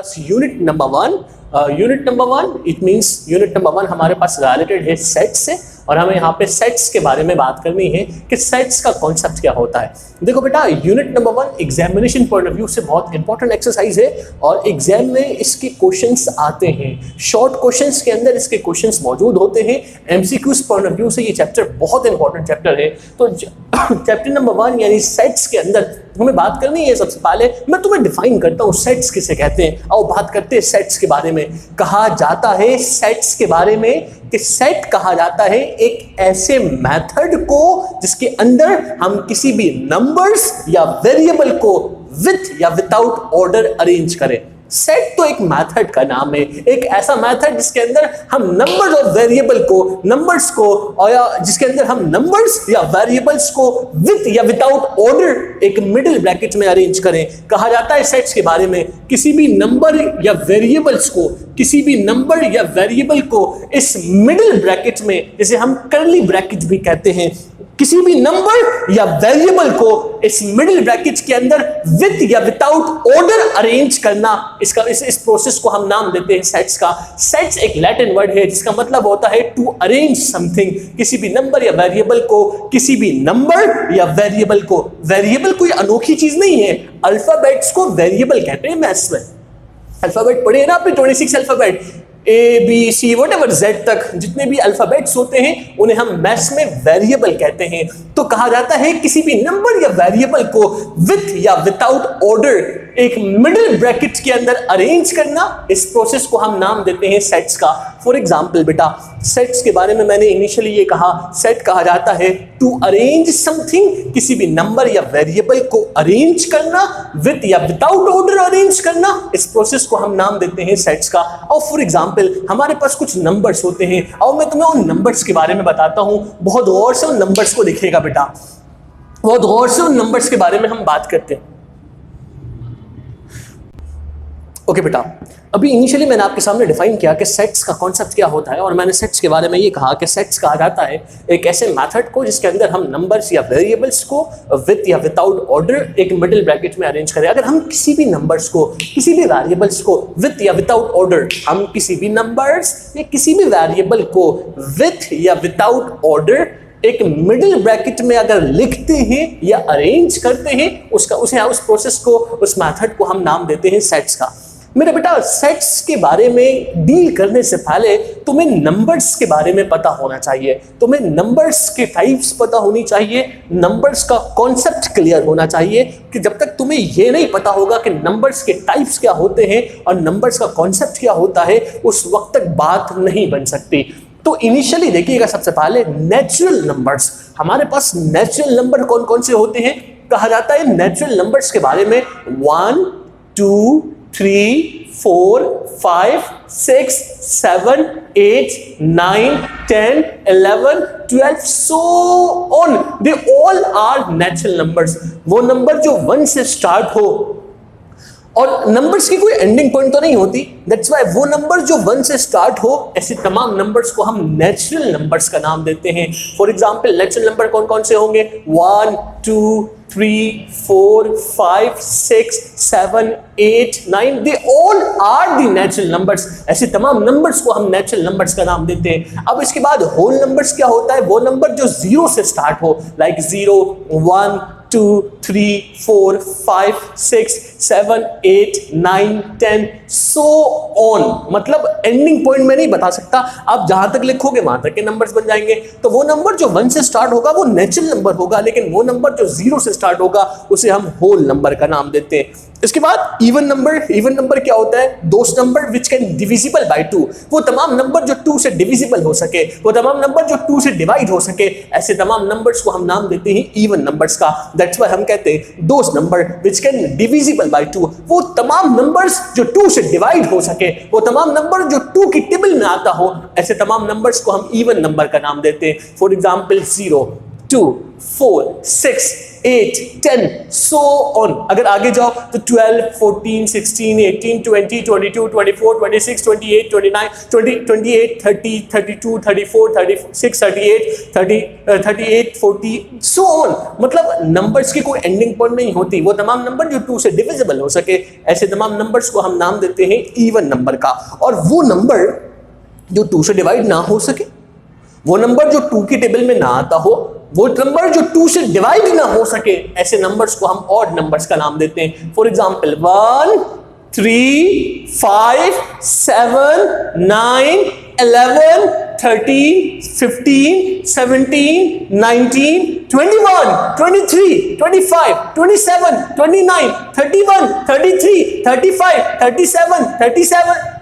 Pass unit number one. Unit number one it means unit number one हमारे पास related है set से, और हमें यहाँ पे सेट्स के बारे में बात करनी है कि सेट्स का कॉन्सेप्ट क्या होता है। देखो बेटा, unit number one examination point of view से बहुत इंपॉर्टेंट एक्सरसाइज है और एग्जाम में इसके क्वेश्चंस आते हैं। शॉर्ट क्वेश्चंस के अंदर इसके क्वेश्चंस मौजूद होते हैं। एमसीक्यूज पॉइंट ऑफ व्यू से ये चैप्टर बहुत इंपॉर्टेंट चैप्टर है। तो चैप्टर नंबर वन यानी सेट्स के अंदर हमें बात करनी है। सबसे पहले मैं तुम्हें डिफाइन करता हूँ सेट्स किसे कहते हैं। और बात करते हैं सेट्स के बारे में। कहा जाता है सेट्स के बारे में कि सेट कहा जाता है एक ऐसे मेथड को जिसके अंदर हम किसी भी नंबर्स या वेरिएबल को विथ या विदाउट ऑर्डर अरेंज करें। सेट तो एक मेथड का नाम है, एक ऐसा मेथड जिसके अंदर हम नंबर्स और वेरिएबल को, नंबर्स को, और या जिसके अंदर हम नंबर्स या वेरिएबल्स को विथ या विदाउट ऑर्डर एक मिडिल ब्रैकेट में अरेंज करें। कहा जाता है सेट्स के बारे में किसी भी नंबर या वेरिएबल्स को, किसी भी नंबर या वेरिएबल को इस मिडिल ब्रैकेट में, जिसे हम कर्ली ब्रैकेट भी कहते हैं, किसी भी नंबर या वेरिएबल को इस मिडिल ब्रैकेट के अंदर विथ या विदाउट ऑर्डर अरेंज करना, इस प्रोसेस को हम नाम देते हैं सेट्स का। सेट्स एक लैटिन वर्ड है जिसका मतलब होता है टू अरेंज समथिंग। किसी भी नंबर या वेरिएबल को, किसी भी नंबर या वेरिएबल को, वेरिएबल कोई अनोखी चीज नहीं है। अल्फाबेट्स को वेरिएबल कहते हैं मैथ्स में। अल्फाबेट पढ़े ना आपने, 26 alphabet, A B C whatever Z तक जितने भी अल्फाबेट्स होते हैं उन्हें हम मैथ्स में वेरिएबल कहते हैं। तो कहा जाता है किसी भी नंबर या वेरिएबल को विथ या विदाउट ऑर्डर एक मिडिल ब्रैकेट के अंदर अरेंज करना, इस प्रोसेस को हम नाम देते हैं सेट्स का। फॉर एग्जाम्पल बेटा, सेट्स के बारे में मैंने इनिशियली ये कहा, सेट कहा जाता है टू अरेंज समथिंग, किसी भी नंबर या वेरिएबल को अरेंज करना, विथ या विदाउट ऑर्डर अरेंज करना, इस प्रोसेस को हम नाम देते हैं सेट्स का। और फॉर एग्जाम्पल हमारे पास कुछ नंबर्स होते हैं और मैं तुम्हें उन नंबर्स के बारे में बताता हूं। बहुत गौर से उन नंबर्स को देखिएगा बेटा, बहुत गौर से उन नंबर्स के बारे में हम बात करते हैं। ओके बेटा, अभी इनिशियली मैंने आपके सामने डिफाइन किया कि सेट्स का कॉन्सेप्ट क्या होता है, और मैंने सेट्स के बारे में ये कहा कि सेट्स कहा जाता है एक ऐसे मेथड को जिसके अंदर हम नंबर्स या वेरिएबल्स को विथ या विदाउट ऑर्डर एक मिडिल ब्रैकेट में अरेंज करें। अगर हम किसी भी नंबर्स को, किसी भी वेरिएबल्स को विथ या विदाउट ऑर्डर, हम किसी भी नंबर्स या किसी भी वेरिएबल को विथ या विदाउट ऑर्डर एक मिडिल ब्रैकेट में अगर लिखते हैं या अरेंज करते हैं, उस प्रोसेस को, उस मेथड को हम नाम देते हैं सेट्स का। मेरे बेटा, सेट्स के बारे में डील करने से पहले तुम्हें नंबर्स के बारे में पता होना चाहिए। तुम्हें नंबर्स के टाइप्स पता होनी चाहिए, नंबर्स का कॉन्सेप्ट क्लियर होना चाहिए। कि जब तक तुम्हें यह नहीं पता होगा कि नंबर्स के टाइप्स क्या होते हैं और नंबर्स का कॉन्सेप्ट क्या होता है, उस वक्त तक बात नहीं बन सकती। तो इनिशियली देखिएगा, सबसे पहले नेचुरल नंबर्स। हमारे पास नेचुरल नंबर कौन कौन से होते हैं? कहा जाता है नेचुरल नंबर्स के बारे में 1 2 3 4 5 6 7 8 9 10 11 12 so on, they all are natural numbers। वो नंबर जो 1 से स्टार्ट हो, और नंबर्स की कोई एंडिंग पॉइंट तो नहीं होती, दैट्स व्हाई वो नंबर जो 1 से स्टार्ट हो, ऐसे तमाम नंबर्स को हम नेचुरल नंबर्स का नाम देते हैं। फॉर एग्जांपल नेचुरल नंबर कौन कौन से होंगे? 1 2 3 4 5 6 7 8 9, they all are the natural numbers. ऐसे तमाम नंबर्स को हम नेचुरल नंबर्स का नाम देते हैं। अब इसके बाद होल नंबर्स क्या होता है? वो नंबर जो 0 से स्टार्ट हो, लाइक 0 1 2 3 4 5 6 7 8 9 10 so on। मतलब एंडिंग पॉइंट में नहीं बता सकता, आप जहां तक लिखोगे वहां तक के नंबर्स बन जाएंगे। तो वो नंबर जो 1 से स्टार्ट होगा वो नेचुरल नंबर होगा, लेकिन वो नंबर जो 0 से स्टार्ट होगा उसे हम होल नंबर का नाम देते हैं। इसके बाद इवन नंबर। इवन नंबर क्या होता है? Those number which can divisible by 2। वो तमाम नंबर जो 2 से डिविजिबल हो सके, वो तमाम नंबर जो 2 से डिवाइड हो सके, ऐसे तमाम नंबर्स को हम नाम देते हैं इवन नंबर्स का। दैट्स व्हाई हम कहते हैं those number which can divisible by 2। वो तमाम नंबर्स जो 2 से डिवाइड हो सके, वो तमाम नंबर जो 2 की टेबल में आता हो, ऐसे तमाम नंबर्स को हम इवन नंबर का नाम देते हैं। For example 0 2, 4, 6, 8, 10 so on। अगर आगे जाओ तो 12, 14, 16, 18, 20, 22, 24, 26, 28, 29, 20, 28, 30, 32, 34, 36, 38, 38, 40 so on। मतलब नंबर्स की कोई एंडिंग पॉइंट नहीं होती। वो तमाम नंबर जो 2 से डिविजिबल हो सके, ऐसे तमाम नंबर्स को हम नाम देते हैं इवन नंबर का। और वो नंबर जो 2 से डिवाइड ना हो सके, वो नंबर जो 2 की टेबल में ना आता हो, वो नंबर जो 2 से डिवाइड ना हो सके, ऐसे नंबर्स को हम ऑड नंबर्स का नाम देते हैं। For example 1, 3, 5, 7, 9, 11, 13, 15, 17, 19, 21, 23, 25, 27, 29, 31, 33, 35, 37,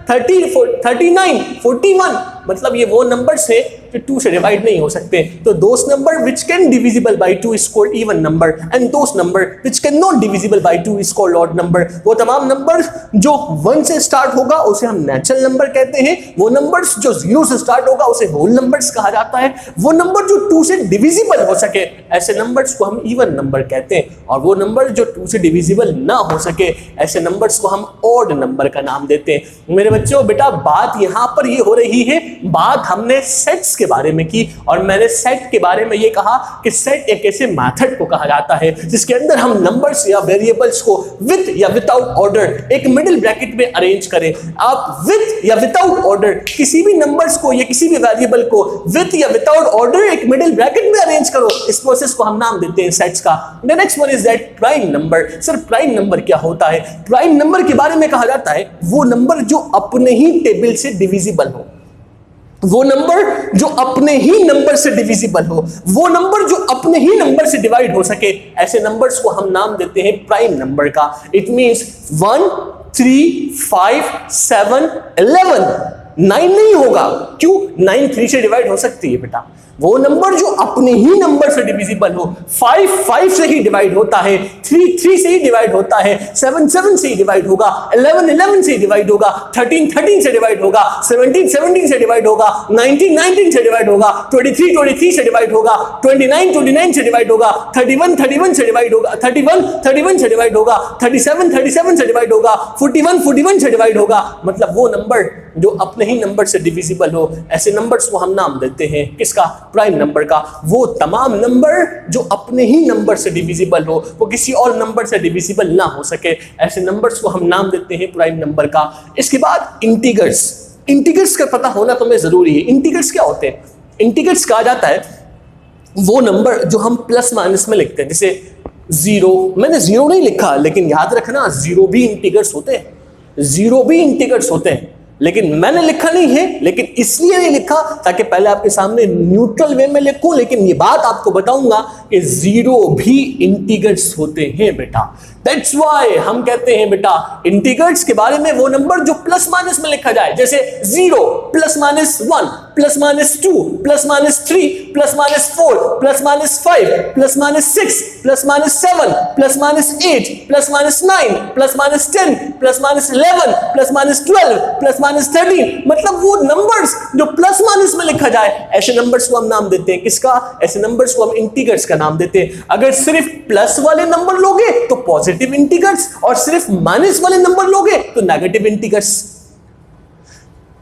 30, 39, 41। मतलब ये वो नंबर्स है जो 2 से डिवाइड नहीं हो सकते। तो those number which can divisible by 2 is called even number and those number which can not divisible by 2 is called odd number. वो तमाम नंबर जो 1 से स्टार्ट होगा उसे हम नेचुरल नंबर कहते हैं। वो नंबर्स जो 0 से स्टार्ट होगा उसे होल नंबर्स कहा जाता है। वो नंबर जो 2 से डिविजिबल हो सके, ऐसे नंबर्स को हम इवन नंबर कहते हैं। और वो नंबर जो 2 से डिविजिबल ना हो सके, ऐसे नंबर्स को हम ऑड नंबर का नाम देते हैं। मेरे बच्चों, बेटा बात यहां पर ये हो रही है, बात हमने सेट्स के बारे में की और मैंने सेट के बारे में ये कहा कि सेट एक ऐसे मेथड को कहा जाता है जिसके अंदर हम नंबर्स या वेरिएबल्स को विद या विदाउट ऑर्डर एक मिडिल ब्रैकेट में अरेंज करें। आप विद या विदाउट ऑर्डर किसी भी नंबर्स को या किसी भी वेरिएबल को विद या विदाउट ऑर्डर एक मिडिल ब्रैकेट में अरेंज करो, इस प्रोसेस को हम नाम देते हैं सेट्स का। The next one is that prime number. Sir prime number क्या होता है? प्राइम नंबर के बारे में कहा जाता है वो नंबर जो अपने ही टेबल से डिविजिबल हो, वो नंबर जो अपने ही नंबर से डिविजिबल हो, वो नंबर जो अपने ही नंबर से डिवाइड हो सके, ऐसे नंबर्स को हम नाम देते हैं प्राइम नंबर का। इट मींस 1, 3, 5, 7, 11 9 नहीं होगा। क्यों? 9 3 से डिवाइड हो सकती है बेटा। वो नंबर जो अपने ही नंबर से डिविजिबल हो, 5 5 से ही डिवाइड होता है, 3 3 से ही डिवाइड होता है, 7 7 से ही डिवाइड होगा, 11 11 से ही डिवाइड होगा, 13 13 से डिवाइड होगा, 17 17 से डिवाइड होगा, 19 19 से डिवाइड होगा, 23 23 से डिवाइड होगा, 29 29 से डिवाइड होगा, 31 31 से डिवाइड होगा, 31 31 से डिवाइड होगा, 37 37 से डिवाइड होगा, 41 41 से डिवाइड होगा। मतलब वो नंबर जो अपने ही नंबर से डिविजिबल हो, ऐसे नंबर्स को हम नाम देते हैं किसका? प्राइम नंबर का। वो तमाम नंबर जो अपने ही नंबर से डिविजिबल हो, वो किसी और नंबर से डिविजिबल ना हो सके, ऐसे नंबर्स को हम नाम देते हैं प्राइम नंबर का। इसके बाद इंटीगर्स। इंटीगर्स का पता होना तुम्हें जरूरी है। इंटीगर्स क्या होते हैं? इंटीगर्स कहा जाता है वो नंबर जो हम प्लस माइनस में लिखते हैं। जैसे 0, मैंने 0 नहीं लिखा, लेकिन याद रखना 0 भी इंटीगर्स होते हैं, 0 भी इंटीगर्स होते हैं, लेकिन मैंने लिखा नहीं है। लेकिन इसलिए नहीं लिखा ताकि पहले आपके सामने न्यूट्रल वे में लिखूं, लेकिन ये बात आपको बताऊंगा कि 0 भी इंटीगर्स होते हैं बेटा। दैट्स व्हाई हम कहते हैं बेटा इंटीगर्स के बारे में वो नंबर जो प्लस माइनस में लिखा जाए, जैसे 0 plus minus 1 plus minus 2 plus minus 3 plus minus 4 plus minus 5 plus minus 6 plus minus 7 plus minus 8 plus minus 9 plus minus 10 plus minus 11 plus minus 12 plus minus 13। मतलब वो नंबर्स जो प्लस माइनस में लिखा जाए, ऐसे नंबर्स को हम नाम देते हैं किसका? ऐसे नंबर्स को हम इंटीगर्स का नाम देते हैं। अगर सिर्फ प्लस वाले नंबर लोगे तो पॉजिटिव इंटीगर्स, और सिर्फ माइनस वाले नंबर लोगे तो negative integers.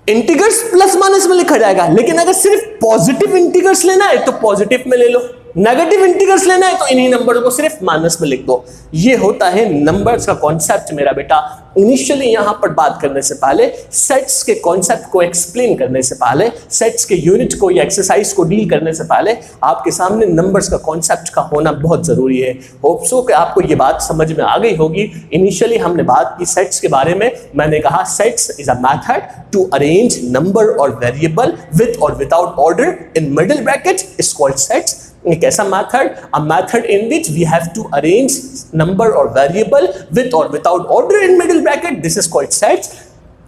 Integers plus minus में लिखा जाएगा, लेकिन अगर सिर्फ पॉजिटिव इंटीगर्स लेना है तो पॉजिटिव में ले लो, नेगेटिव इंटीगर्स लेना है तो इन्हीं नंबर को सिर्फ माइनस में लिख दो। ये होता है नंबर्स का कॉन्सेप्ट मेरा बेटा। इनिशियली यहां पर बात करने से पहले, सेट्स के कॉन्सेप्ट को एक्सप्लेन करने से पहले, सेट्स के यूनिट को या एक्सरसाइज को डील करने से पहले आपके सामने नंबर्स का कॉन्सेप्ट का होना बहुत जरूरी है। होप सो कि आपको ये बात समझ में आ गई होगी। इनिशियली हमने बात की सेट्स के बारे में। मैंने कहा sets is a method to arrange number और वेरिएबल विद और without order in middle bracket is called sets. एक ऐसा मेथड, a method in which we have to arrange number और वेरिएबल विद और without order in middle bracket, this is called sets.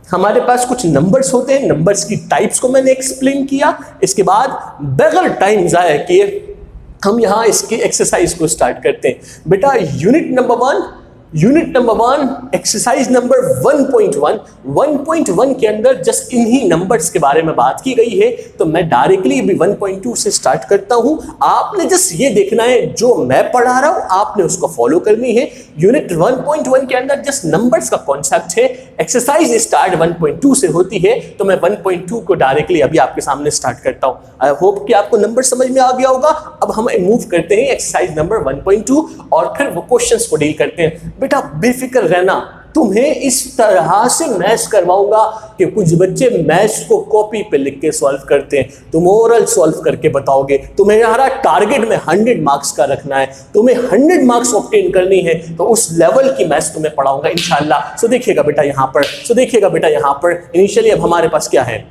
हमारे पास कुछ नंबर्स होते हैं, नंबर्स की टाइप्स को मैंने एक्सप्लेन किया। इसके बाद बगैर टाइम जाया किए हम यहां इसकी एक्सरसाइज को स्टार्ट करते हैं। बेटा unit number 1, unit number 1 exercise number 1.1 1.1 के अंदर जस्ट इन्हीं नंबर्स के बारे में बात की गई है, तो मैं डायरेक्टली भी 1.2 से स्टार्ट करता हूं। आपने जस्ट ये देखना है जो मैं पढ़ा रहा हूं आपने उसको फॉलो करनी है। यूनिट 1.1 के अंदर जस्ट नंबर्स का कॉन्सेप्ट है। एक्सरसाइज स्टार्ट 1.2 से होती है, तो मैं 1.2 को डायरेक्टली अभी आपके सामने स्टार्ट करता हूं। आई होप कि आपको नंबर समझ में आ गया होगा। अब हम मूव करते हैं एक्सरसाइज नंबर 1.2 और फिर वो क्वेश्चंस को डील करते हैं। बेटा बेफिक्र रहना, तुम्हें इस तरह से मैथ्स करवाऊंगा कि कुछ बच्चे मैथ्स को कॉपी पे लिख के सॉल्व करते हैं, तुम ओरल सॉल्व करके बताओगे। तुम्हें हमारा टारगेट में 100 मार्क्स का रखना है, तुम्हें 100 मार्क्स ऑब्टेन करनी है, तो उस लेवल की मैथ्स तुम्हें पढ़ाऊंगा इंशाल्लाह। सो देखिएगा बेटा यहाँ पर इनिशियली अब हमारे पास क्या है।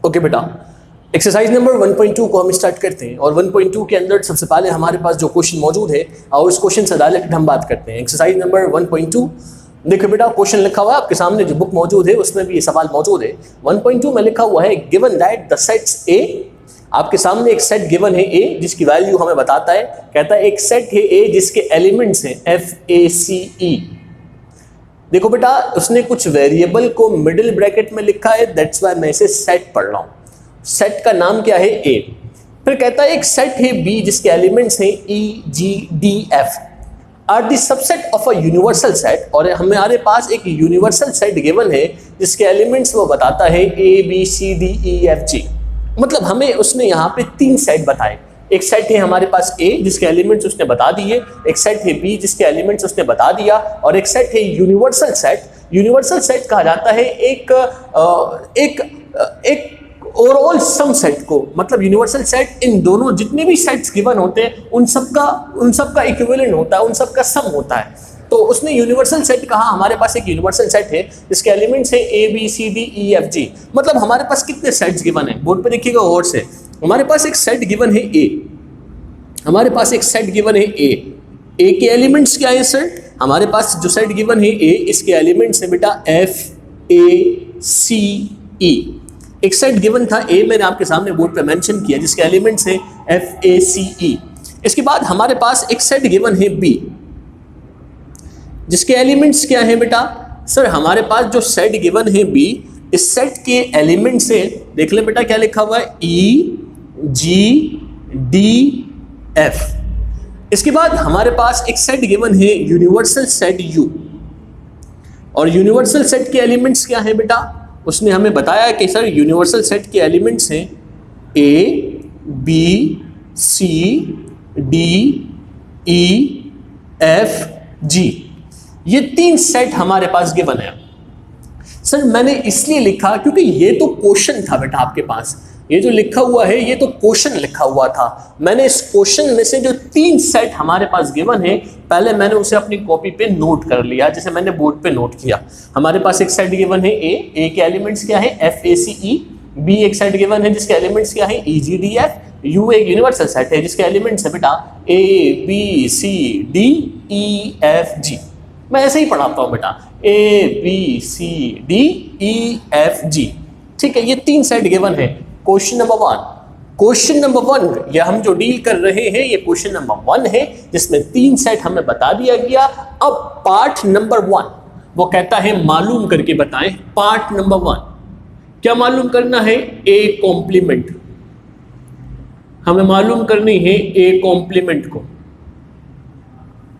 ओके बेटा, एक्सरसाइज नंबर 1.2 को हम स्टार्ट करते हैं और 1.2 के अंदर सबसे पहले हमारे पास जो क्वेश्चन मौजूद है और उस क्वेश्चन से डायरेक्ट हम बात करते हैं। एक्सरसाइज नंबर 1.2 देखो बेटा, क्वेश्चन लिखा हुआ है आपके सामने, जो बुक मौजूद है उसमें भी ये सवाल मौजूद है। 1.2 में लिखा हुआ है given that the sets A, आपके सामने एक सेट गिवन है ए जिसकी वैल्यू हमें बताता है। कहता है एक सेट है ए जिसके एलिमेंट्स हैं FACE। देखो बेटा, उसने कुछ वेरिएबल को मिडिल ब्रैकेट में लिखा है, दैट्स व्हाई मैं इसे सेट पढ़ रहा हूं। सेट का नाम क्या है ए। फिर कहता है एक सेट है बी जिसके एलिमेंट्स हैं EGDF are the subset of a universal set, और हमारे पास एक यूनिवर्सल सेट गिवन है जिसके एलिमेंट्स वो बताता है ABCDEFG। मतलब हमें उसने यहाँ पे 3 सेट बताए। एक सेट है हमारे पास ए जिसके एलिमेंट्स उसने बता दिए, एक सेट है बी जिसके एलिमेंट्स उसने बता दिया, और एक सेट है यूनिवर्सल सेट। यूनिवर्सल सेट कहा जाता है एक ओवरऑल सम सेट को, मतलब यूनिवर्सल सेट इन दोनों जितने भी सेट्स गिवन होते हैं उन सबका इक्विवेलेंट होता है, उन सबका सम होता है। तो उसने यूनिवर्सल सेट कहा, हमारे पास एक यूनिवर्सल सेट है जिसके एलिमेंट्स है ABCDEFG। मतलब हमारे पास कितने सेट्स गिवन है, बोर्ड पे देखिएगा और से। हमारे पास एक सेट गिवन है ए, हमारे पास एक सेट गिवन है ए के एलिमेंट्स क्या है सर? हमारे पास जो सेट गिवन है ए, इसके एलिमेंट्स है बेटा FACE। एक सेट गिवन था ए, मैंने आपके सामने बोर्ड पे मेंशन किया, जिसके एलिमेंट्स हैं FACE। इसके बाद हमारे पास एक सेट गिवन है बी जिसके एलिमेंट्स क्या है बेटा? सर हमारे पास जो सेट गिवन है बी, इस सेट के एलिमेंट्स से देख ले बेटा क्या लिखा हुआ है EGDF। इसके बाद हमारे पास एक सेट गिवन है यूनिवर्सल सेट U, और यूनिवर्सल सेट के एलिमेंट्स क्या है बेटा? उसने हमें बताया कि सर यूनिवर्सल सेट के एलिमेंट्स हैं ABCDEFG। ये 3 सेट हमारे पास गिवन है। सर मैंने इसलिए लिखा क्योंकि ये तो क्वेश्चन था बेटा आपके पास, ये जो लिखा हुआ है ये तो क्वेश्चन लिखा हुआ था। मैंने इस क्वेश्चन में से जो 3 सेट हमारे पास गिवन है, पहले मैंने उसे अपनी कॉपी पे नोट कर लिया, जैसे मैंने बोर्ड पे नोट किया। हमारे पास एक सेट गिवन है ए के एलिमेंट्स क्या है FACE, बी एक सेट गिवन है जिसके एलिमेंट्स क्या है EGDF, यू एक यूनिवर्सल सेट है जिसके एलिमेंट्स है बेटा ABCDEFG। मैं ऐसे ही पढ़ाता हूँ बेटा ABCDEFG। ठीक है, ये 3 सेट गिवन है। क्वेश्चन नंबर 1, ये हम जो डील कर रहे हैं ये क्वेश्चन नंबर 1 है जिसमें 3 सेट हमें बता दिया गया। अब पार्ट नंबर 1 वो कहता है मालूम करके बताएं। पार्ट नंबर 1 क्या मालूम करना है? A complement. हमें मालूम करनी है ए कॉम्प्लीमेंट को।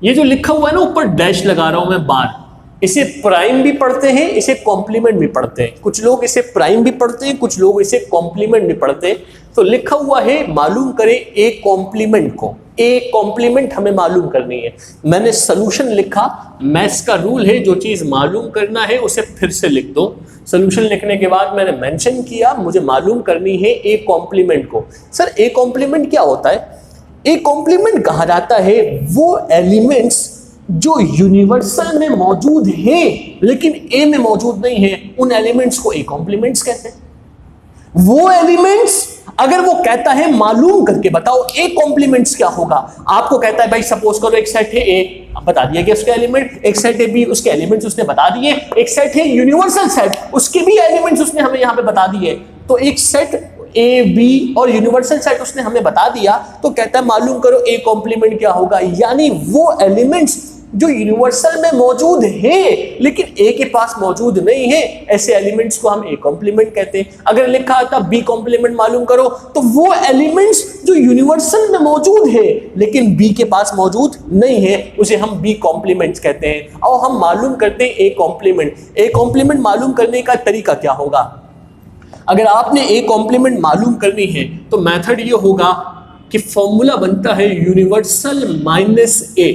ये जो लिखा हुआ है ना ऊपर डैश लगा रहा हूं मैं बार, इसे प्राइम भी पढ़ते हैं, इसे कॉम्प्लीमेंट भी पढ़ते हैं। कुछ लोग इसे प्राइम भी पढ़ते हैं, कुछ लोग इसे कॉम्प्लीमेंट भी पढ़ते हैं। तो लिखा हुआ है मालूम करें ए कॉम्प्लीमेंट को। ए कॉम्प्लीमेंट हमें मालूम करनी है। मैंने सॉल्यूशन लिखा, मैथ्स का रूल है जो चीज मालूम करना है उसे फिर से लिख दो। सॉल्यूशन लिखने के बाद मैंने मेंशन किया मुझे मालूम करनी है ए कॉम्प्लीमेंट को। सर ए कॉम्प्लीमेंट क्या होता है? ए कॉम्प्लीमेंट कहा जाता है वो एलिमेंट्स जो यूनिवर्सल में मौजूद है लेकिन ए में मौजूद नहीं है, उन एलिमेंट्स को ए कॉम्प्लीमेंट्स कहते हैं। वो एलिमेंट्स अगर वो कहता है मालूम करके बताओ ए कॉम्प्लीमेंट्स क्या होगा, आपको कहता है भाई सपोज करो एक सेट है ए, बता दिया कि उसके एलिमेंट, एक सेट है बी उसके एलिमेंट्स उसने बता दिए, एक सेट है यूनिवर्सल सेट उसके भी एलिमेंट्स उसने हमें यहां पे बता दिए। तो एक सेट ए बी और यूनिवर्सल सेट उसने हमें बता दिया, तो कहता है मालूम करो ए कॉम्प्लीमेंट क्या होगा। यानी वो एलिमेंट्स जो यूनिवर्सल में मौजूद है लेकिन ए के पास मौजूद नहीं है, ऐसे एलिमेंट्स को हम ए कॉम्प्लीमेंट कहते हैं। अगर लिखा आता बी कॉम्प्लीमेंट मालूम करो, तो वो एलिमेंट्स जो यूनिवर्सल में मौजूद है लेकिन बी के पास मौजूद नहीं है, उसे हम बी कॉम्प्लीमेंट कहते हैं। और हम मालूम करते हैं ए कॉम्प्लीमेंट। ए कॉम्प्लीमेंट मालूम करने का तरीका क्या होगा? अगर आपने ए कॉम्प्लीमेंट मालूम करनी है तो मेथड ये होगा कि फॉर्मूला बनता है यूनिवर्सल माइनस ए।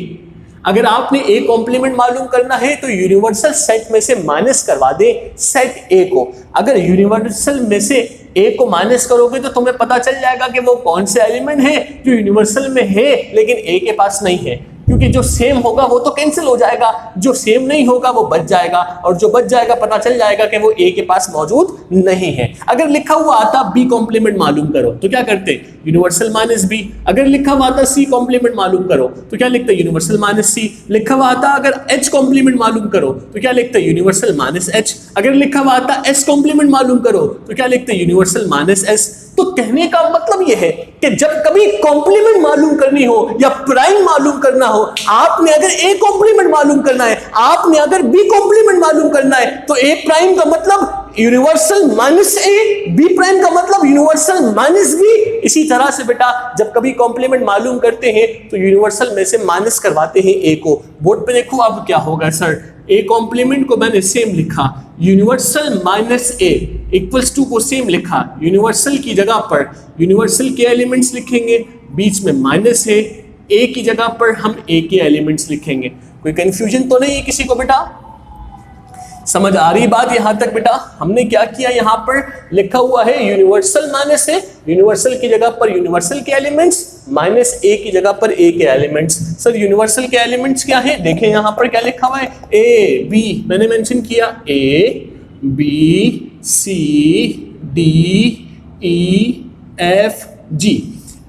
अगर आपने ए कॉम्प्लीमेंट मालूम करना है तो यूनिवर्सल सेट में से माइनस करवा दे सेट ए को। अगर यूनिवर्सल में से ए को माइनस करोगे तो तुम्हें पता चल जाएगा कि वो कौन से एलिमेंट है जो यूनिवर्सल में है लेकिन ए के पास नहीं है, क्योंकि जो सेम होगा वो तो कैंसिल हो जाएगा, जो सेम नहीं होगा वो बच जाएगा, और जो बच जाएगा पता चल जाएगा कि वो ए के पास मौजूद नहीं है। अगर लिखा हुआ आता बी कॉम्प्लीमेंट मालूम करो तो क्या करते? Universal minus B. अगर लिखा हुआ आता सी कॉम्प्लीमेंट मालूम करो तो क्या लिखते? यूनिवर्सल माइनस सी। लिखा हुआ आता अगर एच कॉम्प्लीमेंट मालूम करो तो क्या लिखते? Universal minus H. अगर लिखा हुआ आता एस कॉम्प्लीमेंट मालूम करो तो क्या लिखते? Universal minus S. तो कहने का मतलब यह है कि जब कभी कॉम्प्लीमेंट मालूम करनी हो या प्राइम मालूम करना हो, आपने अगर ए कॉम्प्लीमेंट मालूम करना है, आपने अगर बी कॉम्प्लीमेंट मालूम करना है, तो ए प्राइम का मतलब यूनिवर्सल माइनस ए, बी प्राइम का मतलब यूनिवर्सल माइनस बी। इसी तरह से बेटा जब कभी कॉम्प्लीमेंट मालूम करते हैं तो यूनिवर्सल में से माइनस करवाते हैं ए को। बोर्ड पे देखो अब क्या होगा सर, ए कॉम्प्लीमेंट को मैंने सेम लिखा, universal minus A equals to को सेम लिखा, यूनिवर्सल की जगह पर यूनिवर्सल के एलिमेंट्स लिखेंगे, बीच में माइनस है, ए की जगह पर हम ए के एलिमेंट्स लिखेंगे। कोई कंफ्यूजन तो नहीं है किसी को बेटा? समझ आ रही बात यहां तक बेटा? हमने क्या किया, यहां पर लिखा हुआ है यूनिवर्सल माइनस है, यूनिवर्सल की जगह पर यूनिवर्सल के एलिमेंट्स, माइनस ए की जगह पर ए के एलिमेंट्स। सर यूनिवर्सल के एलिमेंट्स क्या है? देखें यहां पर क्या लिखा हुआ है, ए बी, मैंने मेंशन किया A B C D E F G.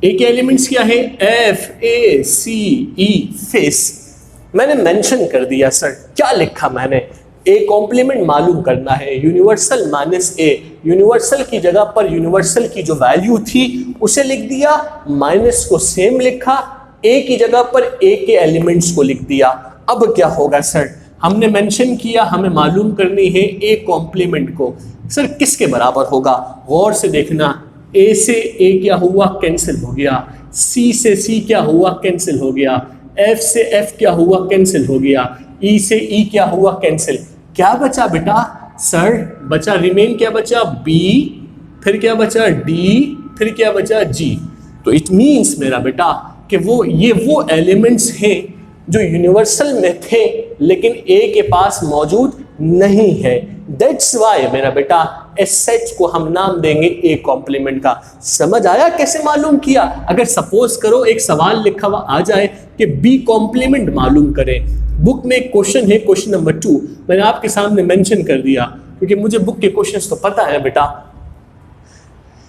A के एलिमेंट्स क्या है? F A C E face. मैंने मेंशन कर दिया सर, क्या लिखा मैंने? ए कॉम्प्लीमेंट मालूम करना है, यूनिवर्सल माइनस ए, यूनिवर्सल की जगह पर यूनिवर्सल की जो वैल्यू थी उसे लिख दिया, माइनस को सेम लिखा, ए की जगह पर ए के एलिमेंट्स को लिख दिया। अब क्या होगा सर? हमने मेंशन किया हमें मालूम करनी है ए कॉम्प्लीमेंट को। सर किसके बराबर होगा? गौर से देखना, ए से ए क्या हुआ? कैंसिल हो गया। सी से सी क्या हुआ? कैंसिल हो गया। एफ से एफ क्या हुआ? कैंसिल हो गया। ई से ई क्या हुआ? कैंसिल। क्या बचा बेटा? सर बचा, रिमेन क्या बचा? बी, फिर क्या बचा? डी, फिर क्या बचा? जी। तो इट मीन्स मेरा बेटा कि ये वो एलिमेंट्स हैं जो यूनिवर्सल में थे लेकिन ए के पास मौजूद नहीं है। दैट्स वाई मेरा बेटा इस सेट को हम नाम देंगे ए कॉम्प्लीमेंट का। समझ आया कैसे मालूम किया? अगर सपोज करो एक सवाल लिखा हुआ आ जाए कि बी कॉम्प्लीमेंट मालूम करें, बुक में एक क्वेश्चन है, क्वेश्चन नंबर 2 मैंने आपके सामने मेंशन कर दिया क्योंकि मुझे बुक के क्वेश्चंस तो पता है बेटा,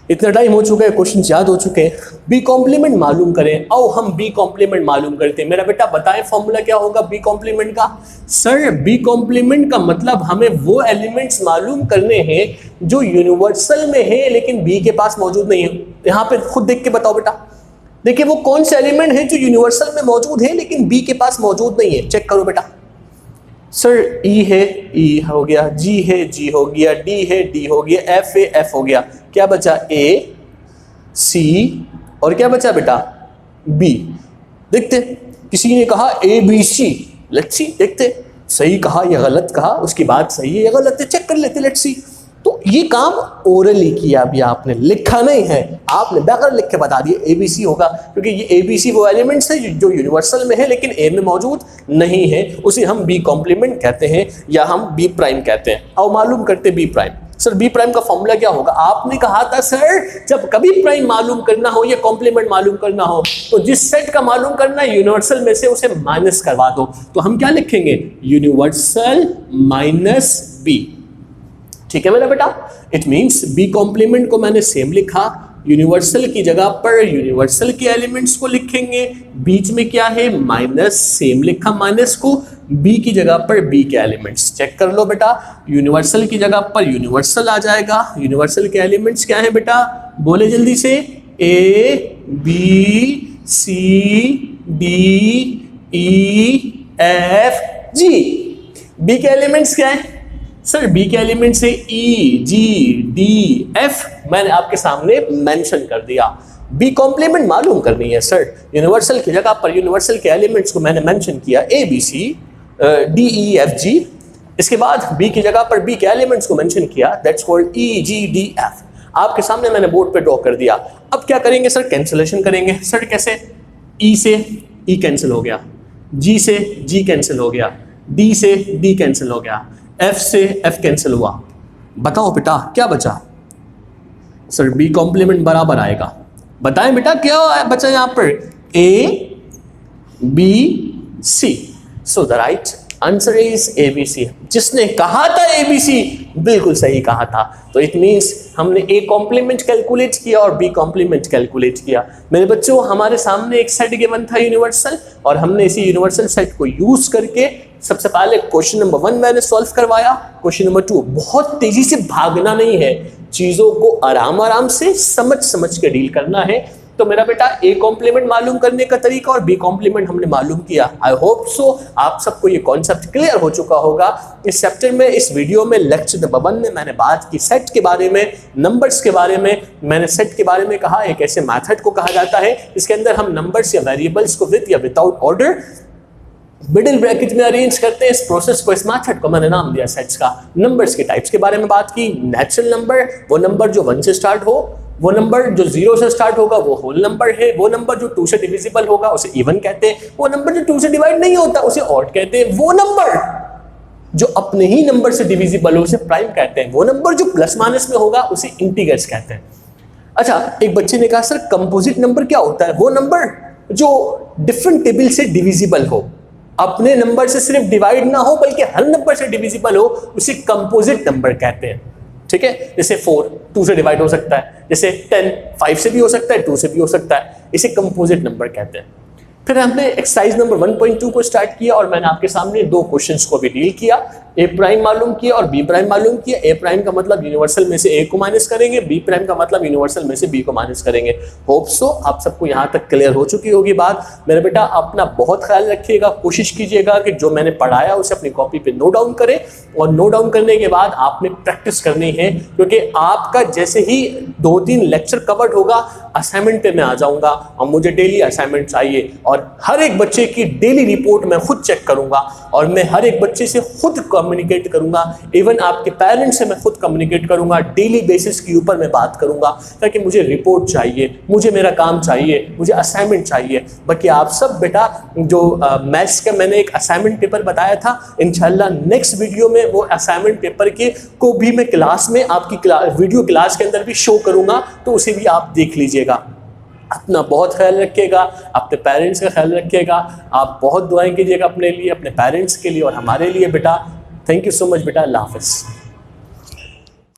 इतना टाइम हो चुका है, क्वेश्चन याद हो चुके हैं। बी कॉम्प्लीमेंट मालूम करें, आओ हम बी कॉम्प्लीमेंट मालूम करते हैं। मेरा बेटा बताएं फॉर्मूला क्या होगा बी कॉम्प्लीमेंट का? सर बी कॉम्प्लीमेंट का मतलब हमें वो एलिमेंट्स मालूम करने हैं जो यूनिवर्सल में है लेकिन बी के पास मौजूद नहीं है। यहाँ पे खुद देख के बताओ बेटा, देखिए वो कौन से एलिमेंट है जो यूनिवर्सल में मौजूद है लेकिन बी के पास मौजूद नहीं है। चेक करो बेटा। सर ई है, ई हो गया, जी है, जी हो गया, डी है, डी हो गया, एफ है, एफ हो गया। क्या बचा? ए, सी और क्या बचा बेटा? बी। देखते किसी ने कहा ए बी सी, लेट्स सी, देखते सही कहा या गलत कहा, उसकी बात सही है या गलत है, चेक कर लेते, लेट्स सी। तो ये काम ओरली किया, अभी आपने लिखा नहीं है, आपने बगैर लिख के बता दिया एबीसी होगा, क्योंकि ये एबीसी वो एलिमेंट्स है जो यूनिवर्सल में है लेकिन ए में मौजूद नहीं है, उसे हम बी कॉम्प्लीमेंट कहते हैं या हम बी प्राइम कहते हैं। और मालूम करते B prime. Sir B prime का फॉर्मूला क्या होगा? आपने कहा था सर जब कभी प्राइम मालूम करना हो या कॉम्प्लीमेंट मालूम करना हो तो जिस सेट का मालूम करना है यूनिवर्सल में से उसे माइनस करवा दो। तो हम क्या लिखेंगे? Universal minus B. ठीक है मेरा बेटा? इट मींस बी कॉम्प्लीमेंट को मैंने सेम लिखा, यूनिवर्सल की जगह पर यूनिवर्सल के एलिमेंट्स को लिखेंगे, बीच में क्या है? माइनस, सेम लिखा माइनस को, बी की जगह पर बी के एलिमेंट्स। चेक कर लो बेटा, यूनिवर्सल की जगह पर यूनिवर्सल आ जाएगा। यूनिवर्सल के एलिमेंट्स क्या है बेटा? बोले जल्दी से। A B C D E F G. B के एलिमेंट्स क्या है सर? बी के एलिमेंट्स है ई जी डी एफ, मैंने आपके सामने मेंशन कर दिया। बी कॉम्प्लीमेंट मालूम करनी है सर, यूनिवर्सल की जगह पर यूनिवर्सल के एलिमेंट्स को मैंने मेंशन किया A B C D E F G. इसके बाद बी की जगह पर बी के एलिमेंट्स को मेंशन किया, that's called E G D F. आपके सामने मैंने बोर्ड पे ड्रॉ कर दिया। अब क्या करेंगे सर? कैंसिलेशन करेंगे। सर कैसे? ई से ई कैंसिल हो गया, जी से जी कैंसिल हो गया, डी से डी कैंसिल हो गया, एफ से एफ कैंसिल हुआ। बताओ बेटा क्या बचा? सर बी कॉम्प्लीमेंट बराबर आएगा। बताएं बेटा क्या बचा यहाँ पर? A B C. So the right answer is A B C. जिसने कहा था ए बी सी बिल्कुल सही कहा था। तो इट मीन्स हमने ए कॉम्प्लीमेंट कैलकुलेट किया और बी कॉम्प्लीमेंट कैलकुलेट किया। मेरे बच्चों हमारे सामने एक सेट गिवन था यूनिवर्सल, और हमने इसी यूनिवर्सल सेट को यूज करके सबसे पहले क्वेश्चन नंबर 1 मैंने सॉल्व करवाया। क्वेश्चन नंबर 2, बहुत तेजी से भागना नहीं है, चीजों को आराम आराम से समझ समझ के डील करना है। तो मेरा बेटा ए कॉम्प्लीमेंट मालूम करने का तरीका और बी कॉम्प्लीमेंट हमने मालूम किया। आई होप सो आप सबको ये कॉन्सेप्ट क्लियर हो चुका होगा। इस चैप्टर में, इस वीडियो में, लेक्चर नंबर 1 में मैंने बात की सेट के बारे में, नंबर्स के बारे में। मैंने सेट के बारे में कहा एक ऐसे मेथड को कहा जाता है इसके अंदर हम नंबर्स या वेरिएबल्स को विद या विदाउट ऑर्डर मिडिल ब्रैकेट में अरेंज करते हैं। इस प्रोसेस को, इस मेथड को मैंने नाम दिया सेट्स का। नंबर्स के टाइप्स के बारे में बात की। नेचुरल नंबर, वो नंबर जो 1 से स्टार्ट हो, वो नंबर जो 0 से स्टार्ट होगा वो होल नंबर है, वो नंबर जो 2 से डिविजिबल होगा उसे इवन कहते हैं, वो नंबर जो 2 से डिवाइड नहीं होता उसे ऑड कहते हैं, वो नंबर जो अपने ही नंबर से डिविजिबल हो उसे प्राइम कहते हैं, वो नंबर जो प्लस माइनस में होगा उसे इंटीजर्स कहते हैं। अच्छा, एक बच्चे ने कहा सर कंपोजिट नंबर क्या होता है? वो नंबर जो डिफरेंट टेबल से डिविजिबल हो, अपने नंबर से सिर्फ डिवाइड ना हो बल्कि हर नंबर से डिविजिबल हो, उसे कंपोजिट नंबर कहते हैं। ठीक है, जैसे 4 2 से डिवाइड हो सकता है, जैसे 10 5 से भी हो सकता है, 2 से भी हो सकता है, इसे कंपोजिट नंबर कहते हैं। फिर हमने एक्सरसाइज नंबर 1.2 को स्टार्ट किया और मैंने आपके सामने 2 क्वेश्चंस को भी डील किया। ए प्राइम मालूम किया और बी प्राइम मालूम किया। ए प्राइम का मतलब यूनिवर्सल में से ए को माइनस करेंगे, बी प्राइम का मतलब यूनिवर्सल में से बी को माइनस करेंगे। होप सो आप सबको यहाँ तक क्लियर हो चुकी होगी बात। मेरे बेटा अपना बहुत ख्याल रखिएगा, कोशिश कीजिएगा कि जो मैंने पढ़ाया उसे अपनी कॉपी पे नोट डाउन करें, और नोट डाउन करने के बाद आपने प्रैक्टिस करनी है, क्योंकि आपका जैसे ही 2-3 लेक्चर कवर्ड होगा असाइनमेंट पे मैं आ जाऊंगा और मुझे डेली असाइनमेंट चाहिए, और हर एक बच्चे की डेली रिपोर्ट मैं खुद चेक करूंगा और मैं हर एक बच्चे से खुद कम्युनिकेट करूंगा। इवन आपके पेरेंट्स से मैं खुद कम्युनिकेट करूंगा, डेली बेसिस के ऊपर मैं बात करूंगा, ताकि मुझे रिपोर्ट चाहिए, मुझे मेरा काम चाहिए, मुझे असाइनमेंट चाहिए। बाकी आप सब बेटा जो मैथ्स का मैंने एक असाइनमेंट पेपर बताया था, इंशाल्लाह नेक्स्ट वीडियो में वो असाइनमेंट पेपर के को भी मैं क्लास में आपकी वीडियो क्लास के अंदर भी शो करूंगा, तो उसे भी आप देख लीजिएगा। अपना बहुत ख्याल रखिएगा, अपने पेरेंट्स का ख्याल रखिएगा। आप बहुत दुआएं कीजिएगा अपने लिए, अपने पेरेंट्स के लिए और हमारे लिए बेटा। थैंक यू सो मच बेटा। अल्लाह हाफ़िज़।